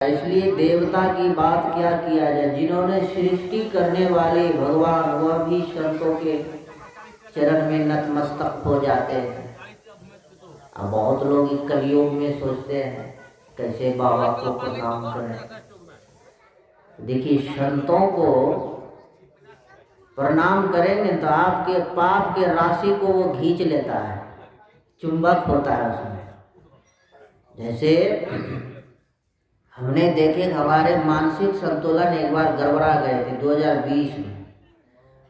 इसलिए देवता की बात क्या किया जाए, जिन्होंने सृष्टि करने वाले भगवान वह भी संतों के चरण में नतमस्तक हो जाते हैं। अब बहुत लोग इस कलयुग में सोचते हैं कैसे बाबा को प्रणाम करें। देखिए, संतों को प्रणाम करेंगे तो आपके पाप के राशि को वो खींच लेता है, चुंबक होता है उसमें। जैसे हमने देखे हमारे मानसिक संतुलन एक बार गड़बड़ा गए थे 2020 में,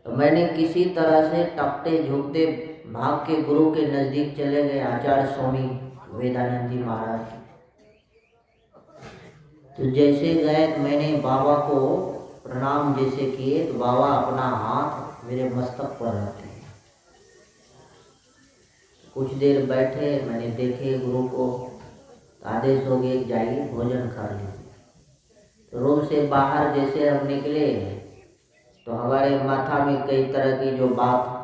तो मैंने किसी तरह से टपटे झुकते भाग के गुरु के नज़दीक चले गए, आचार्य स्वामी वेदानंद जी महाराज। तो जैसे गए मैंने बाबा को प्रणाम जैसे किए तो बाबा अपना हाथ मेरे मस्तक पर रखे। कुछ देर बैठे, मैंने देखे गुरु को, आदेश हो गए जाइए भोजन कर लीजिए। तो रूम से बाहर जैसे हम निकले तो हमारे माथा में कई तरह की जो बात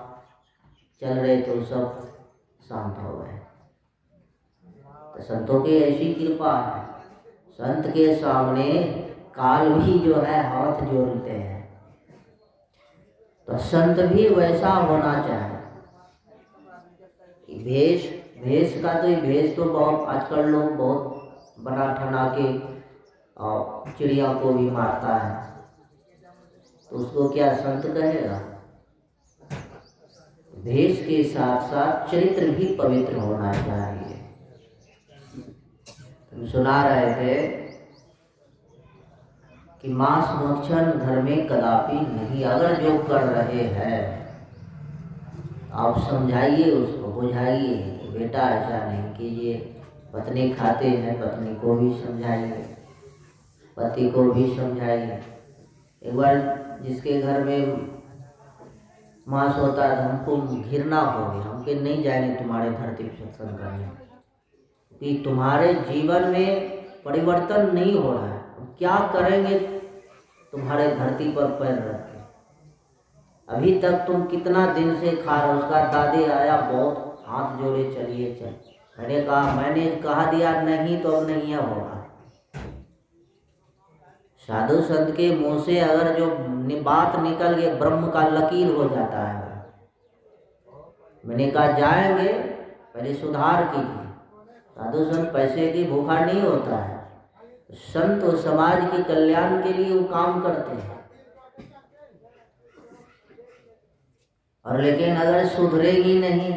चल रहे थे वो सब शांत हो गए। तो संतों की ऐसी कृपा है, संत के सामने काल भी जो है हाथ जोड़ते हैं। तो संत भी वैसा होना चाहिए। भेष का तो भेष तो बहुत आजकल लोग बहुत बना ठना के और चिड़िया को भी मारता है, तो उसको क्या संत कहेगा? भेष के साथ साथ चरित्र भी पवित्र होना चाहिए। हम सुना रहे थे कि मांस भक्षण घर में कदापि नहीं। अगर जो कर रहे हैं आप समझाइए, उसको बुझाइए कि बेटा ऐसा नहीं कीजिए। पत्नी खाते हैं, पत्नी को भी समझाइए, पति को भी समझाइए। एक बार जिसके घर में मांस होता है हमको घृणा हो गई, हम के नहीं जाएंगे तुम्हारे धरती पर सत्संग करने, कि तुम्हारे जीवन में परिवर्तन नहीं हो रहा है, क्या करेंगे तुम्हारे धरती पर पैर रख के? अभी तक तुम कितना दिन से खा रहे हो? उसका दादी आया, बहुत हाथ जोड़े चलिए चल। मैंने कहा दिया नहीं तो अब नहीं होगा। साधु संत के मुंह से अगर जो बात निकल गई ब्रह्म का लकीर हो जाता है। मैंने कहा जाएंगे पहले सुधार कीजिए। साधु संत पैसे की भूखा नहीं होता है, संत और समाज के कल्याण के लिए वो काम करते हैं। और लेकिन अगर सुधरेगी नहीं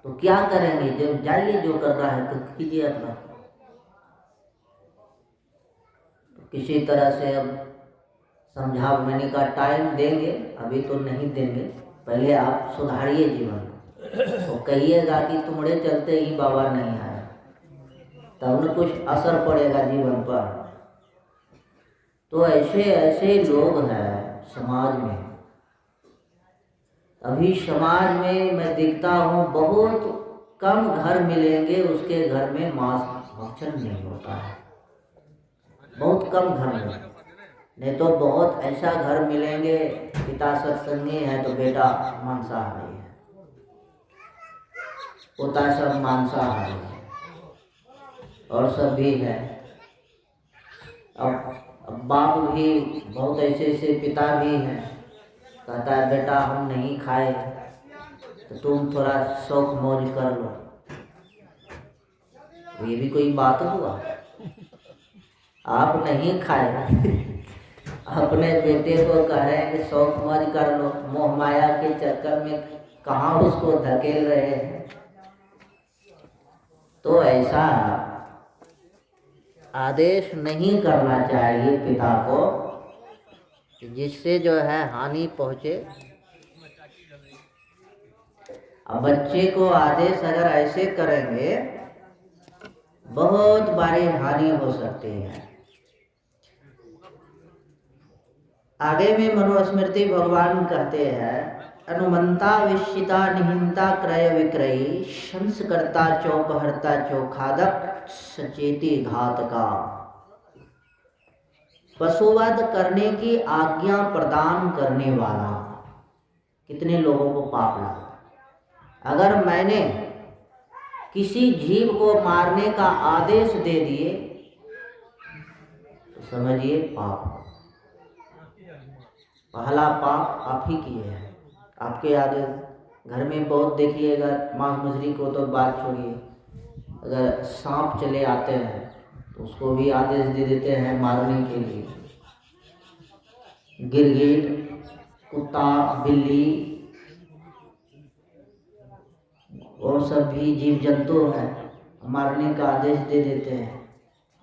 तो क्या करेंगे? जब जाइए जो कर रहा है तो कीजिए अपना। तो किसी तरह से अब समझा, मैंने कहा टाइम देंगे, अभी तो नहीं देंगे, पहले आप सुधारिए जीवन को। तो कहिएगा कि तुम्हारे चलते ही बाबा नहीं आया, तब न कुछ असर पड़ेगा जीवन पर। तो ऐसे ऐसे लोग हैं समाज में। अभी समाज में मैं देखता हूँ बहुत कम घर मिलेंगे उसके घर में मांस भक्षण नहीं होता है, बहुत कम घर में। नहीं तो बहुत ऐसा घर मिलेंगे पिता सत्संगी है तो बेटा मांसाहारी है, पोता सब मांसाहारी है, और सब भी है। अब बाप भी बहुत ऐसे पिता भी हैं, कहता है बेटा हम नहीं खाए तो तुम थोड़ा शौक मौज कर लो। ये भी कोई बात हुआ? आप नहीं खाए अपने बेटे को कह रहे हैं कि शौक मौज कर लो, मोह माया के चक्कर में कहाँ उसको धकेल रहे हैं। तो ऐसा आदेश नहीं करना चाहिए पिता को जिससे जो है हानि पहुंचे। अब बच्चे को आदेश अगर ऐसे करेंगे बहुत बड़ी हानि हो सकती है। आगे में मनुस्मृति भगवान कहते हैं, अनुमंता विश्चिता निहिंता क्रय विक्रयी संस्कर्ता चौपहर्ता चौखादक सचेती घातका। पशुवध करने की आज्ञा प्रदान करने वाला, कितने लोगों को पाप लगा। अगर मैंने किसी जीव को मारने का आदेश दे दिए समझिए पाप। पहला पाप आप ही किए हैं। आपके आदेश घर में बहुत देखिएगा, मांस मछली को तो बात छोड़िए, अगर सांप चले आते हैं तो उसको भी आदेश दे देते हैं मारने के लिए। गिरगिट, कुत्ता, बिल्ली और सब भी जीव जंतु हैं, मारने का आदेश दे देते हैं।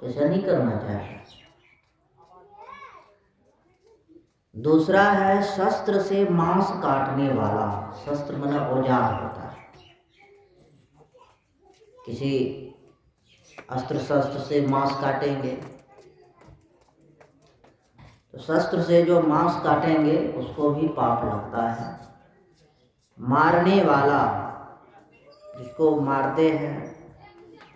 ऐसा नहीं करना चाहिए। दूसरा है शस्त्र से मांस काटने वाला। शस्त्र माने औजार होता है। किसी अस्त्र शस्त्र से मांस काटेंगे तो शस्त्र से जो मांस काटेंगे उसको भी पाप लगता है। मारने वाला, जिसको मारते हैं,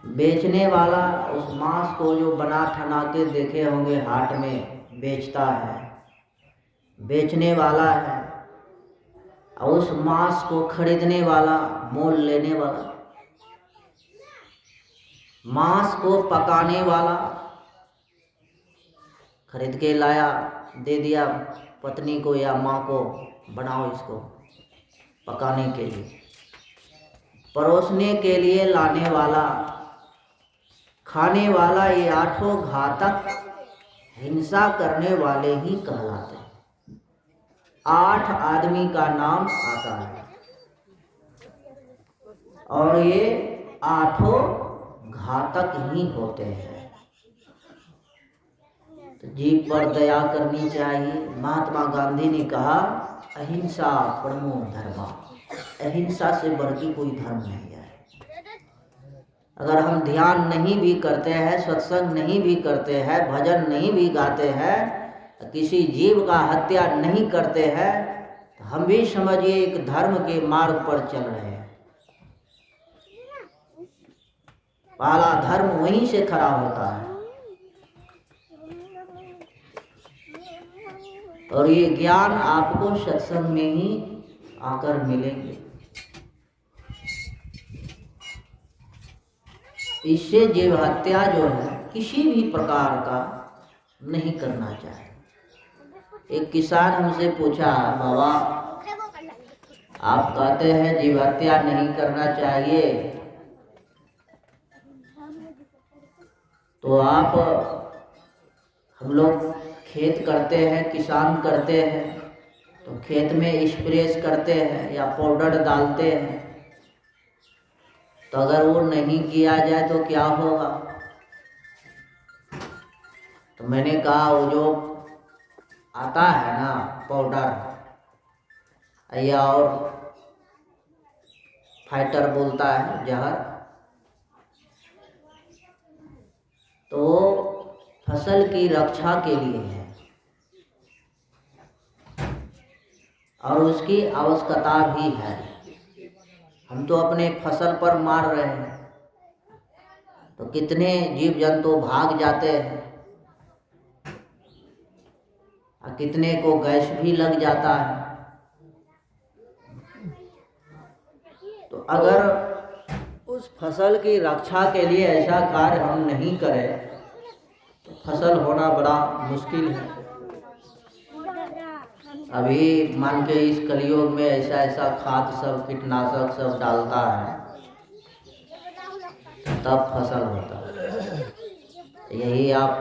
बेचने वाला, उस मांस को जो बना ठना के देखे होंगे हाट में बेचता है, बेचने वाला है। और उस मांस को खरीदने वाला, मोल लेने वाला, मांस को पकाने वाला, खरीद के लाया, दे दिया पत्नी को या माँ को, बनाओ इसको पकाने के लिए। परोसने के लिए लाने वाला, खाने वाला, ये आठों घातक हिंसा करने वाले ही कहलाते हैं। 8 आदमी का नाम आता है और ये आठों घातक ही होते हैं। तो जीव पर दया करनी चाहिए। महात्मा गांधी ने कहा अहिंसा परमो धर्म। अहिंसा से बढ़ के कोई धर्म नहीं है। अगर हम ध्यान नहीं भी करते हैं, सत्संग नहीं भी करते हैं, भजन नहीं भी गाते हैं, किसी जीव का हत्या नहीं करते हैं, तो हम भी समझिए एक धर्म के मार्ग पर चल रहे हैं। पहला धर्म वहीं से खड़ा होता है। और ये ज्ञान आपको सत्संग में ही आकर मिलेंगे। इससे जीव हत्या जो है किसी भी प्रकार का नहीं करना चाहिए। एक किसान हमसे पूछा, बाबा आप कहते हैं जीव हत्या नहीं करना चाहिए, तो आप, हम लोग खेत करते हैं, किसान करते हैं, तो खेत में स्प्रे करते हैं या पाउडर डालते हैं, तो अगर वो नहीं किया जाए तो क्या होगा? तो मैंने कहा वो जो आता है ना पाउडर, या और फाइटर बोलता है जहर, तो फसल की रक्षा के लिए है और उसकी आवश्यकता भी है। हम तो अपने फसल पर मार रहे हैं तो कितने जीव जंतु भाग जाते हैं और कितने को गैस भी लग जाता है। तो अगर उस फसल की रक्षा के लिए ऐसा कार्य हम नहीं करें तो फसल होना बड़ा मुश्किल है। अभी मान के इस कलयुग में ऐसा ऐसा खाद सब, कीटनाशक सब डालता है तब फसल होता है। यही आप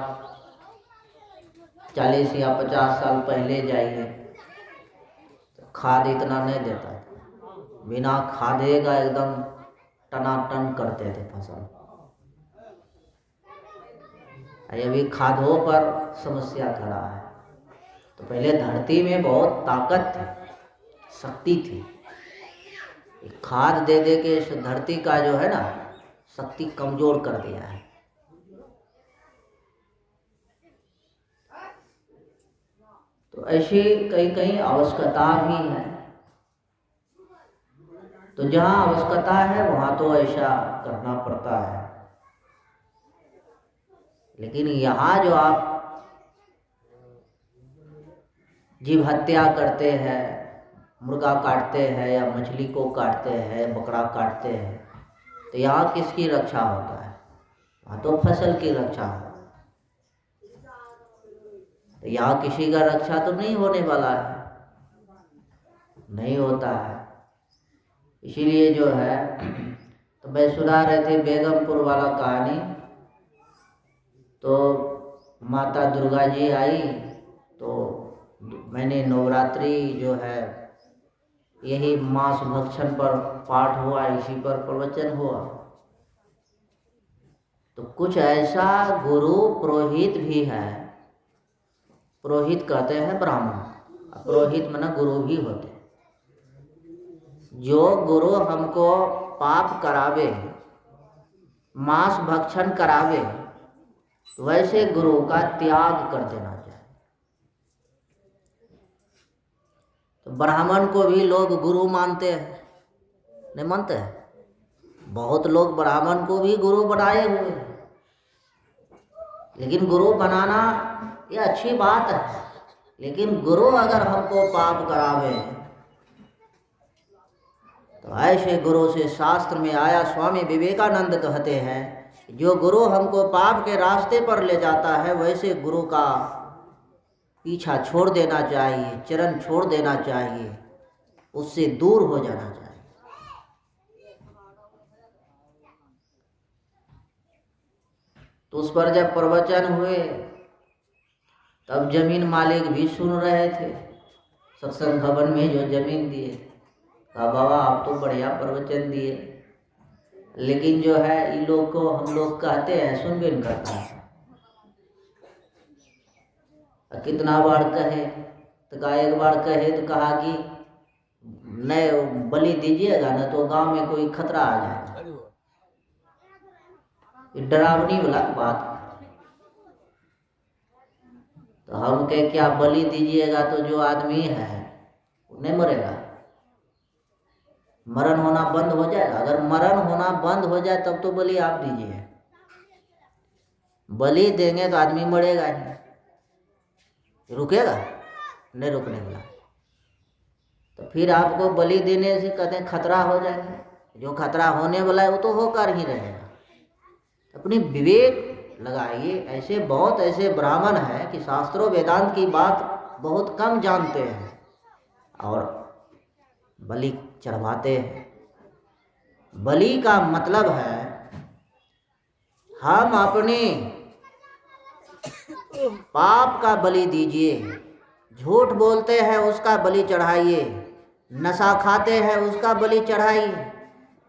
40 या 50 साल पहले जाइए तो खाद इतना नहीं देता था, बिना खादे का एकदम टनाटन करते थे फसल। अभी खादों पर समस्या खड़ा है। तो पहले धरती में बहुत ताकत थी, शक्ति थी। खाद दे दे के इस धरती का जो है ना शक्ति कमजोर कर दिया है। तो ऐसी कई कई आवश्यकता भी है। तो जहाँ आवश्यकता है वहाँ तो ऐसा करना पड़ता है। लेकिन यहाँ जो आप जीव हत्या करते हैं, मुर्गा काटते हैं या मछली को काटते हैं, बकरा काटते हैं, तो यहाँ किसकी रक्षा होता है? वहाँ तो फसल की रक्षा होता है। तो यहाँ किसी का रक्षा तो नहीं होने वाला है, नहीं होता है। इसीलिए जो है, तो मैं सुना रहे थे बेगमपुर वाला कहानी। तो माता दुर्गा जी आई, तो मैंने नवरात्रि जो है यही मांस भक्षण पर पाठ हुआ, इसी पर प्रवचन हुआ। तो कुछ ऐसा गुरु पुरोहित भी है, पुरोहित कहते हैं ब्राह्मण, पुरोहित माना गुरु भी होते, जो गुरु हमको पाप करावे, मांस भक्षण करावे, वैसे गुरु का त्याग कर देना चाहिए। तो ब्राह्मण को भी लोग गुरु मानते हैं, नहीं मानते हैं? बहुत लोग ब्राह्मण को भी गुरु बनाए हुए हैं। लेकिन गुरु बनाना ये अच्छी बात है, लेकिन गुरु अगर हमको पाप करावे तो ऐसे गुरु से शास्त्र में आया, स्वामी विवेकानंद कहते हैं, जो गुरु हमको पाप के रास्ते पर ले जाता है वैसे गुरु का पीछा छोड़ देना चाहिए, चरण छोड़ देना चाहिए, उससे दूर हो जाना चाहिए। तो उस पर जब प्रवचन हुए तब जमीन मालिक भी सुन रहे थे, सत्संग भवन में जो जमीन दिए। कहा बाबा आप तो बढ़िया प्रवचन दिए, लेकिन जो है इन लोग को हम लोग कहते हैं सुन भी नहीं करता है। कितना बार कहे तो कहा, एक बार कहे तो कहा कि नहीं बलि दीजिएगा ना तो गांव में कोई खतरा आ जाएगा। डरावनी वाला बात। तो हम कहे क्या बलि दीजिएगा तो जो आदमी है वो नहीं मरेगा, मरण होना बंद हो जाएगा। अगर मरण होना बंद हो जाए तब तो बलि आप दीजिए, बलि देंगे तो आदमी मरेगा नहीं, रुकेगा नहीं, रुकने वाला। तो फिर आपको बलि देने से कहते हैं खतरा हो जाएगा, जो खतरा होने वाला है वो तो होकर ही रहेगा। अपनी विवेक लगाइए। ऐसे बहुत ऐसे ब्राह्मण हैं कि शास्त्रों वेदांत की बात बहुत कम जानते हैं और बलि चढ़वाते हैं। बलि का मतलब है हम अपने पाप का बलि दीजिए, झूठ बोलते हैं उसका बलि चढ़ाइए, नशा खाते हैं उसका बलि चढ़ाइए,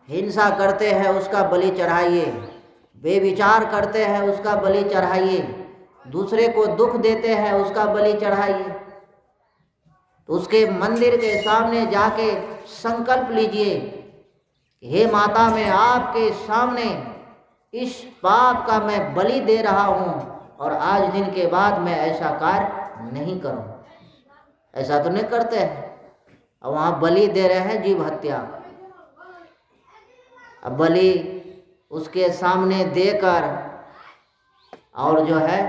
हिंसा करते हैं उसका बलि चढ़ाइए, बेविचार करते हैं उसका बलि चढ़ाइए, दूसरे को दुख देते हैं उसका बलि चढ़ाइए। तो उसके मंदिर के सामने जाके संकल्प लीजिए, हे माता मैं आपके सामने इस पाप का मैं बलि दे रहा हूँ और आज दिन के बाद मैं ऐसा कार्य नहीं करूँ। ऐसा तो नहीं करते हैं, और वहाँ बलि दे रहे हैं जीव हत्या। अब बलि उसके सामने देकर और जो है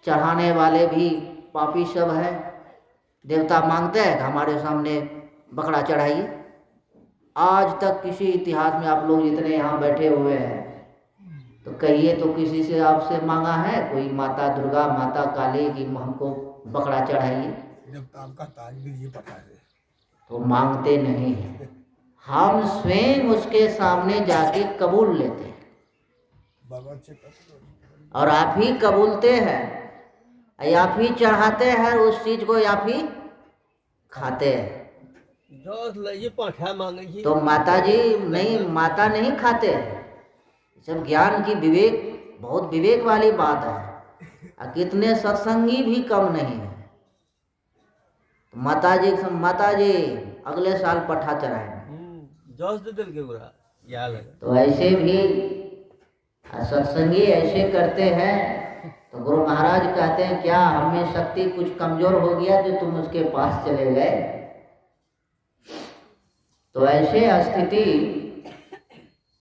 चढ़ाने वाले भी पापी सब है। देवता मांगते हैं कि हमारे सामने बकरा चढ़ाइए। आज तक किसी इतिहास में आप लोग जितने यहाँ बैठे हुए हैं तो कहिए तो किसी से आपसे मांगा है कोई माता दुर्गा माता काली की हमको बकरा चढ़ाइए? तो मांगते नहीं हैं। हम स्वयं उसके सामने जाके कबूल लेते हैं और आप ही कबूलते हैं, आप ही चढ़ाते हैं उस चीज को, आप ही खाते हैं। तो माता जी नहीं, माता नहीं खाते। सब ज्ञान की विवेक, बहुत विवेक वाली बात है। कितने सत्संगी भी कम नहीं है। तो माता जी अगले साल पठा चढ़ाएंगे। तो ऐसे भी सत्संगी ऐसे करते हैं। तो गुरु महाराज कहते हैं क्या हम में शक्ति कुछ कमजोर हो गया जो तुम उसके पास चले गए? तो ऐसे स्थिति